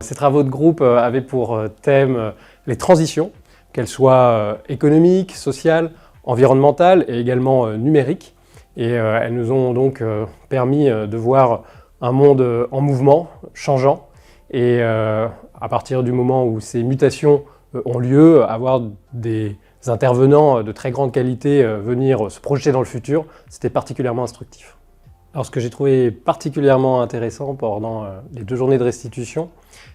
Ces travaux de groupe avaient pour thème les transitions, qu'elles soient économiques, sociales, environnementales et également numériques. Et elles nous ont donc permis de voir un monde en mouvement, changeant, et à partir du moment où ces mutations ont lieu, avoir des intervenants de très grande qualité venir se projeter dans le futur, c'était particulièrement instructif. Alors ce que j'ai trouvé particulièrement intéressant pendant les 2 journées de restitution,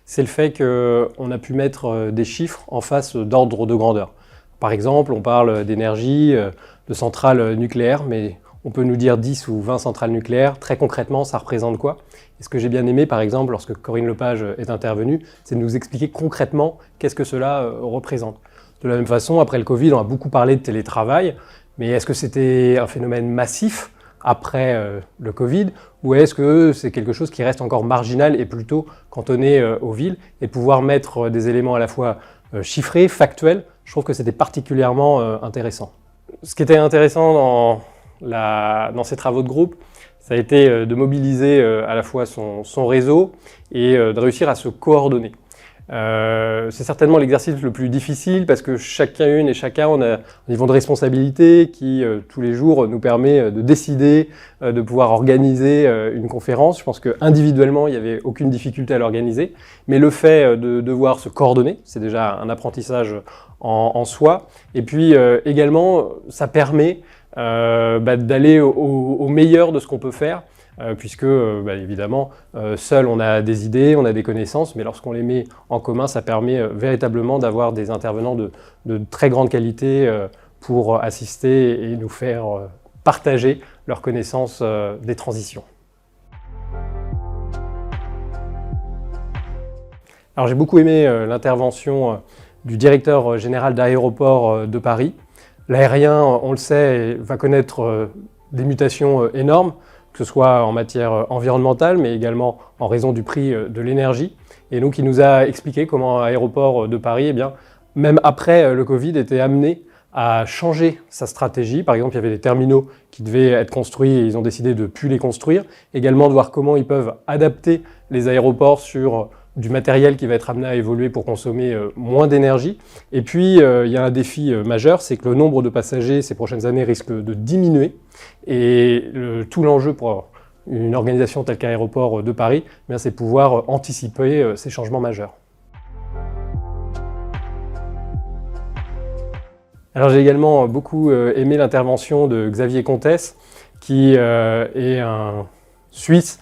c'est le fait qu'on a pu mettre des chiffres en face d'ordre de grandeur. Par exemple, on parle d'énergie, de centrales nucléaires, mais on peut nous dire 10 ou 20 centrales nucléaires. Très concrètement, ça représente quoi? Et ce que j'ai bien aimé, par exemple, lorsque Corinne Lepage est intervenue, c'est de nous expliquer concrètement qu'est-ce que cela représente. De la même façon, après le Covid, on a beaucoup parlé de télétravail, mais est-ce que c'était un phénomène massif après le Covid, ou est-ce que c'est quelque chose qui reste encore marginal et plutôt cantonné aux villes, et de pouvoir mettre des éléments à la fois chiffrés, factuels, je trouve que c'était particulièrement intéressant. Ce qui était intéressant dans ces travaux de groupe, ça a été de mobiliser à la fois son réseau et de réussir à se coordonner. C'est certainement l'exercice le plus difficile parce que chacune et chacun on a un niveau de responsabilité qui tous les jours nous permet de décider, de pouvoir organiser une conférence. Je pense qu'individuellement il n'y avait aucune difficulté à l'organiser, mais le fait de devoir se coordonner, c'est déjà un apprentissage en soi. Et puis également ça permet d'aller au meilleur de ce qu'on peut faire. Puisque, évidemment, seul on a des idées, on a des connaissances, mais lorsqu'on les met en commun, ça permet véritablement d'avoir des intervenants de très grande qualité pour assister et nous faire partager leurs connaissances des transitions. Alors j'ai beaucoup aimé l'intervention du directeur général d'Aéroports de Paris. L'aérien, on le sait, va connaître des mutations énormes, que ce soit en matière environnementale, mais également en raison du prix de l'énergie. Et donc, il nous a expliqué comment Aéroports de Paris, même après le Covid, était amené à changer sa stratégie. Par exemple, il y avait des terminaux qui devaient être construits et ils ont décidé de ne plus les construire. Également, de voir comment ils peuvent adapter les aéroports sur du matériel qui va être amené à évoluer pour consommer moins d'énergie. Et puis, il y a un défi majeur, c'est que le nombre de passagers ces prochaines années risque de diminuer. Et tout l'enjeu pour une organisation telle qu'Aéroports de Paris, c'est pouvoir anticiper ces changements majeurs. Alors j'ai également beaucoup aimé l'intervention de Xavier Comtesse, qui est un Suisse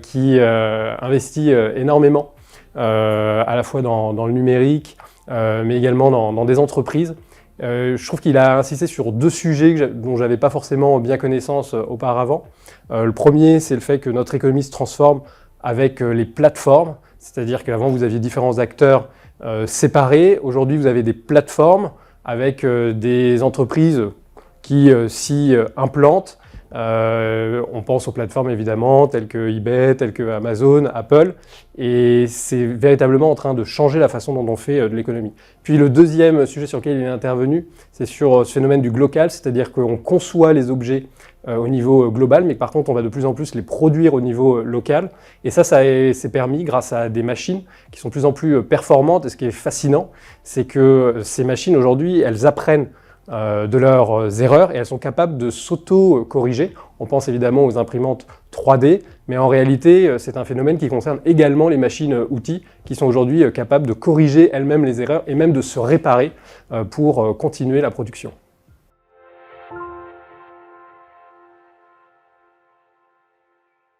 qui investit énormément à la fois dans le numérique, mais également dans des entreprises. Je trouve qu'il a insisté sur 2 sujets dont je n'avais pas forcément bien connaissance auparavant. Le premier, c'est le fait que notre économie se transforme avec les plateformes, c'est-à-dire qu'avant vous aviez différents acteurs séparés. Aujourd'hui, vous avez des plateformes avec des entreprises qui s'y implantent. On pense aux plateformes évidemment telles que eBay, telles que Amazon, Apple, et c'est véritablement en train de changer la façon dont on fait de l'économie. Puis le deuxième sujet sur lequel il est intervenu, c'est sur ce phénomène du glocal, c'est-à-dire qu'on conçoit les objets au niveau global, mais par contre on va de plus en plus les produire au niveau local, et ça s'est permis grâce à des machines qui sont de plus en plus performantes, et ce qui est fascinant, c'est que ces machines aujourd'hui, elles apprennent de leurs erreurs et elles sont capables de s'auto-corriger. On pense évidemment aux imprimantes 3D, mais en réalité, c'est un phénomène qui concerne également les machines-outils qui sont aujourd'hui capables de corriger elles-mêmes les erreurs et même de se réparer pour continuer la production.